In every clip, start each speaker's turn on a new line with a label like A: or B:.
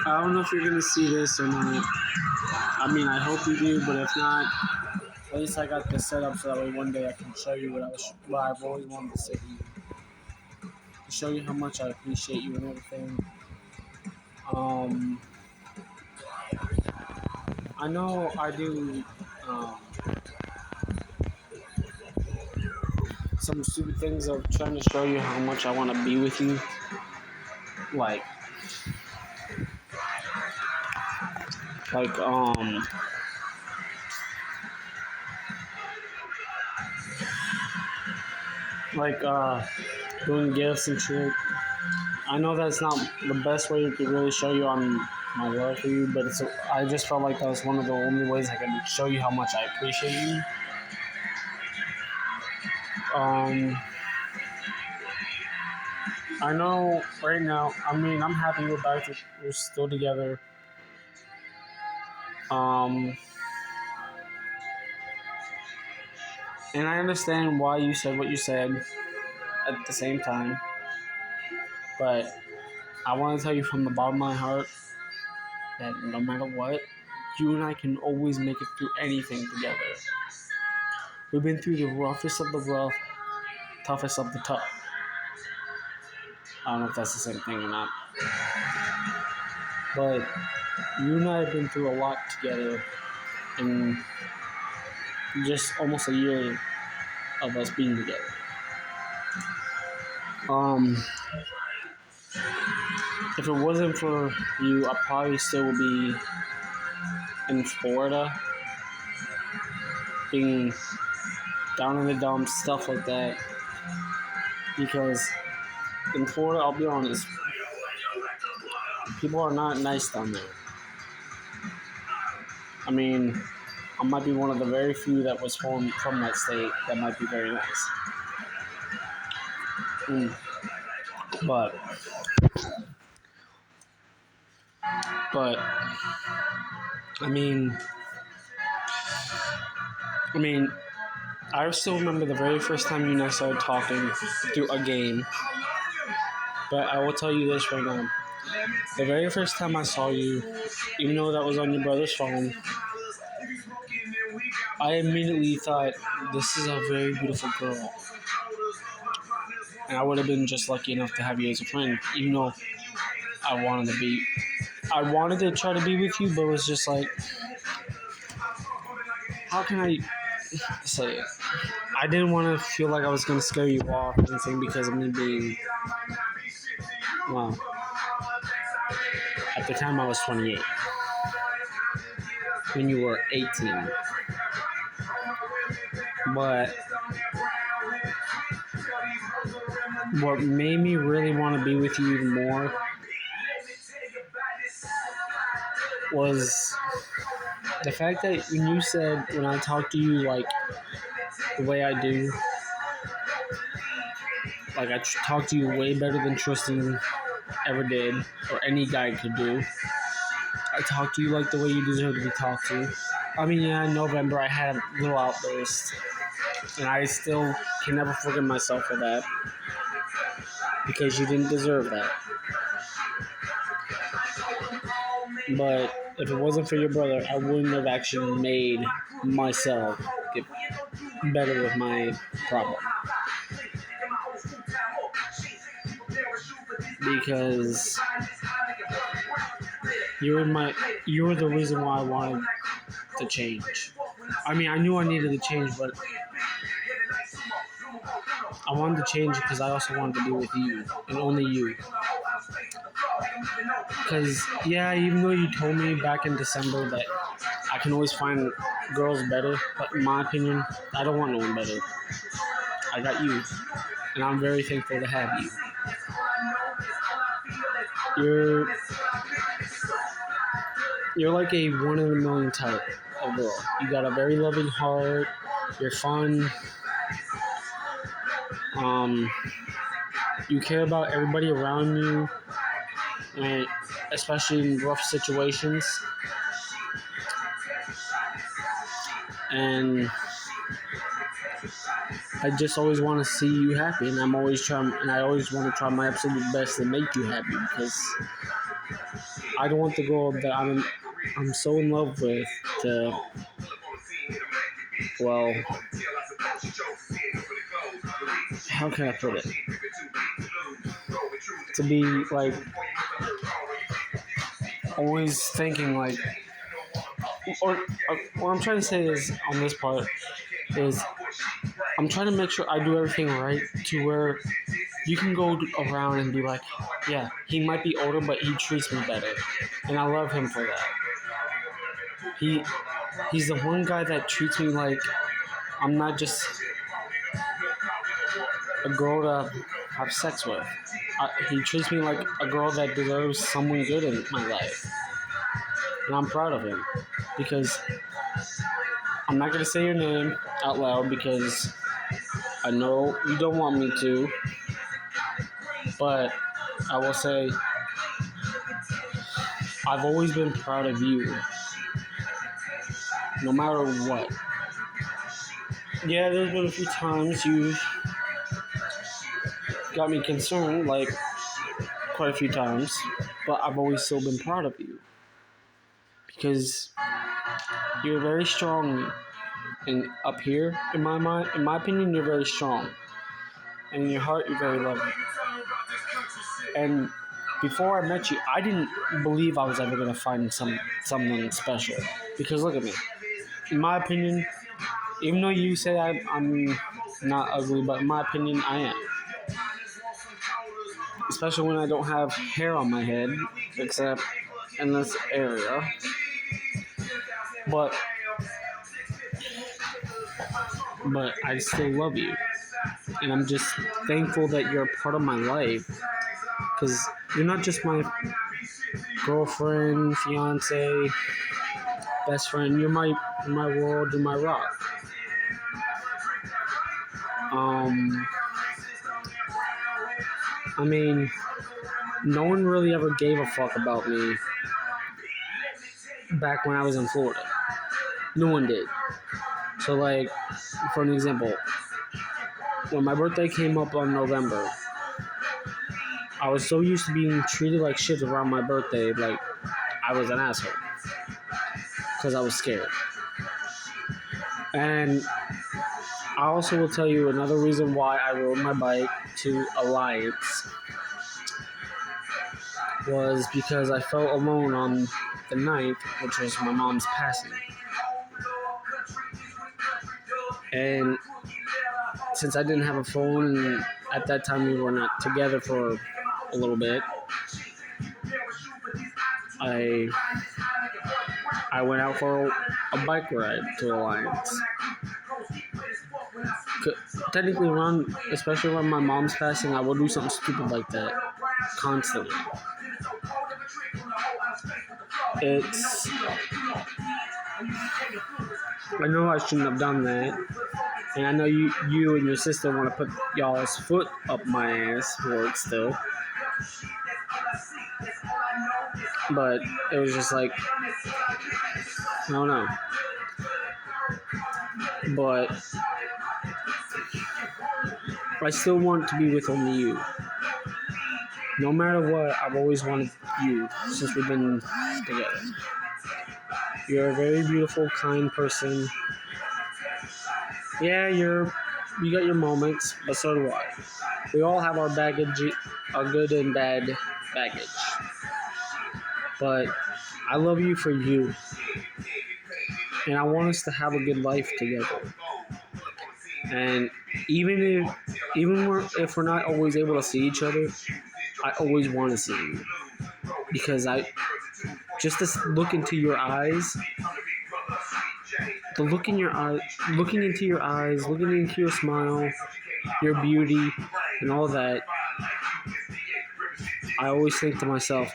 A: I don't know if you're gonna see this or not. I mean, I hope you do, but if not, at least I got this set up so that way one day I can show you what I've always wanted to say to you, to show you how much I appreciate you and everything. Um, I know I do um, some stupid things of trying to show you how much I want to be with you, like like um like doing gifts and shit. I know that's not the best way to really show you my love for you, but I just felt like that was one of the only ways I could show you how much I appreciate you. Um, I know right now. I mean, I'm happy we're still together. Um, and I understand why you said what you said at the same time, but I want to tell you from the bottom of my heart that no matter what, you and I can always make it through anything together. We've been through the roughest of the rough, toughest of the tough. I don't know if that's the same thing or not. But you and I have been through a lot together in just almost a year of us being together. If it wasn't for you, I probably still would be in Florida, being down in the dumps, stuff like that. Because in Florida, I'll be honest, people are not nice down there. I mean, I might be one of the very few that was from that state that might be very nice. But I mean, I still remember the very first time you and I started talking through a game. But I will tell you this right now. The very first time I saw you, even though that was on your brother's phone, I immediately thought, this is a very beautiful girl. And I would have been just lucky enough to have you as a friend, even though I wanted to try to be with you, but it was just like, how can I say it? I didn't want to feel like I was going to scare you off or anything because of me being, well, at the time I was 28. When you were 18. But what made me really want to be with you even more was the fact that when I talk to you like the way I do, like I talk to you way better than Tristan ever did or any guy could do. I talk to you like the way you deserve to be talked to. I mean, yeah, in November I had a little outburst, and I still can never forgive myself for that because you didn't deserve that. But if it wasn't for your brother, I wouldn't have actually made myself get better with my problem. Because you were the reason why I wanted to change. I mean, I knew I needed to change, but I wanted to change because I also wanted to be with you and only you. Because, yeah, even though you told me back in December that I can always find girls better, but in my opinion, I don't want no one better. I got you, and I'm very thankful to have you. You're like a one in a million type of girl. You got a very loving heart. You're fun. You care about everybody around you, and especially in rough situations. And I just always want to see you happy, and I always want to try my absolute best to make you happy because I don't want the girl that I'm so in love with to, well, how can I put it? To be like always thinking like, or what I'm trying to say is on this part is I'm trying to make sure I do everything right to where you can go around and be like, yeah, he might be older, but he treats me better, and I love him for that. He he's the one guy that treats me like I'm not just a girl to have sex with. He treats me like a girl that deserves someone good in my life, and I'm proud of him because I'm not gonna say your name out loud because I know you don't want me to, but I will say I've always been proud of you, no matter what. Yeah, there's been a few times you've got me concerned, like quite a few times, but I've always still been proud of you because you're very strong. And up here, in my mind, in my opinion, you're very strong, and in your heart, you're very loving. And before I met you, I didn't believe I was ever gonna find someone special. Because look at me. In my opinion, even though you say I'm not ugly, but in my opinion, I am. Especially when I don't have hair on my head, except in this area. But I still love you, and I'm just thankful that you're a part of my life. Because you're not just my girlfriend, fiance, best friend. You're my world. You're my rock. Um, I mean, no one really ever gave a fuck about me back when I was in Florida. No one did. So, like, for an example, when my birthday came up on November, I was so used to being treated like shit around my birthday, like I was an asshole because I was scared. And I also will tell you another reason why I rode my bike to Alliance was because I felt alone on the 9th, which was my mom's passing. And since I didn't have a phone, and at that time we were not together for a little bit, I went out for a bike ride to Alliance. Technically, especially around my mom's passing, I would do something stupid like that constantly. I know I shouldn't have done that, and I know you and your sister want to put y'all's foot up my ass for it still. But it was just like, I don't know. But I still want to be with only you. No matter what, I've always wanted you since we've been together. You're a very beautiful, kind person. Yeah, you got your moments, but so do I. We all have our baggage, our good and bad baggage. But I love you for you. And I want us to have a good life together. And even if we're not always able to see each other, I always want to see you. Because just to look into your eyes, looking into your eyes, looking into your smile, your beauty, and all that, I always think to myself,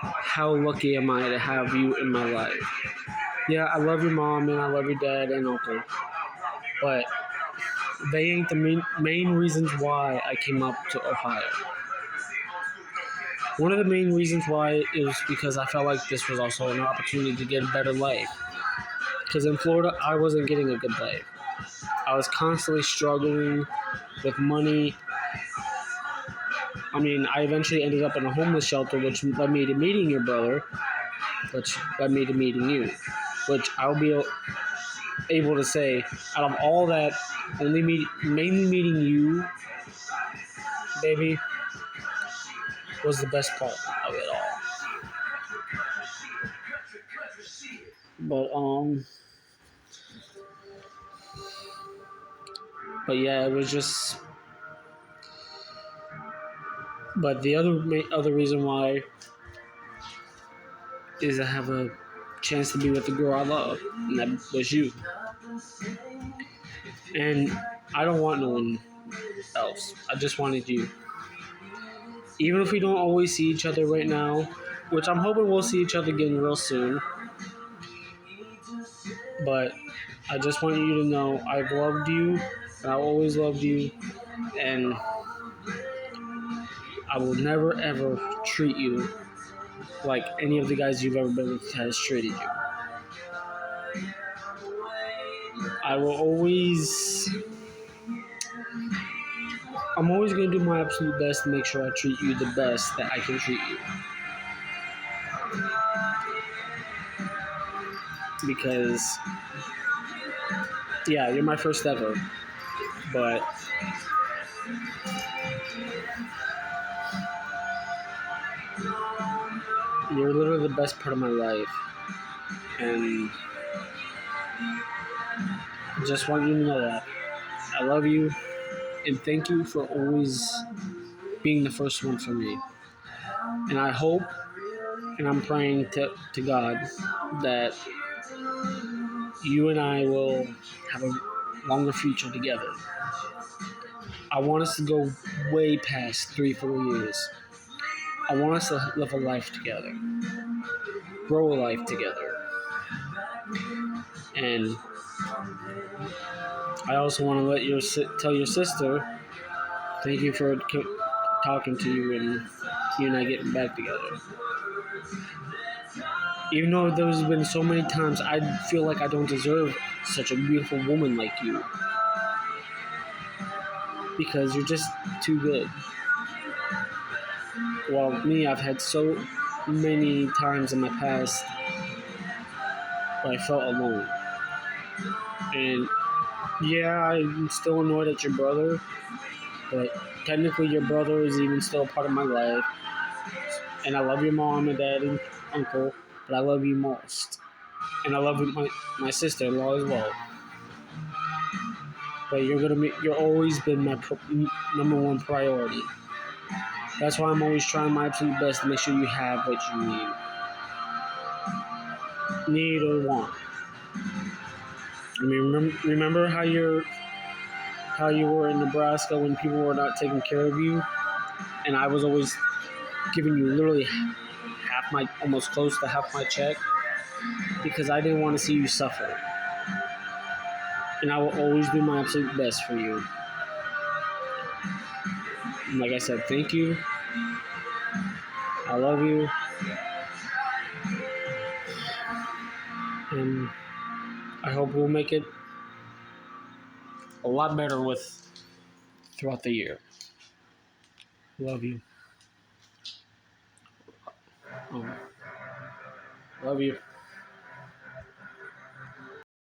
A: how lucky am I to have you in my life? Yeah, I love your mom and I love your dad and uncle, but they ain't the main reasons why I came up to Ohio. One of the main reasons why is because I felt like this was also an opportunity to get a better life. Because in Florida, I wasn't getting a good life. I was constantly struggling with money. I mean, I eventually ended up in a homeless shelter, which led me to meeting your brother, which led me to meeting you, which I'll be able to say, out of all that, mainly meeting you, baby, was the best part of it all. But yeah, it was just. But the other reason why is I have a chance to be with the girl I love, and that was you. And I don't want no one else. I just wanted you. Even if we don't always see each other right now, which I'm hoping we'll see each other again real soon. But I just want you to know I've loved you, and I've always loved you, and I will never ever treat you like any of the guys you've ever been with has treated you. I will always. I'm always going to do my absolute best to make sure I treat you the best that I can treat you. Because, yeah, you're my first ever, but you're literally the best part of my life. And I just want you to know that. I love you, and thank you for always being the first one for me. And I hope, and I'm praying to God that you and I will have a longer future together. I want us to go way past 3-4 years. I want us to live a life together, grow a life together. And I also want to tell your sister, thank you for talking to you and you and I getting back together. Even though there's been so many times I feel like I don't deserve such a beautiful woman like you. Because you're just too good. Well, me, I've had so many times in my past where I felt alone. And yeah, I'm still annoyed at your brother, but technically your brother is even still a part of my life. And I love your mom and dad and uncle, but I love you most. And I love my sister-in-law as well. But you're always been my number one priority. That's why I'm always trying my absolute best to make sure you have what you need or want. I mean, remember how you were in Nebraska when people were not taking care of you, and I was always giving you literally almost close to half my check, because I didn't want to see you suffer. And I will always do my absolute best for you. And like I said, thank you. I love you. And I hope we'll make it a lot better throughout the year. Love you. Love you.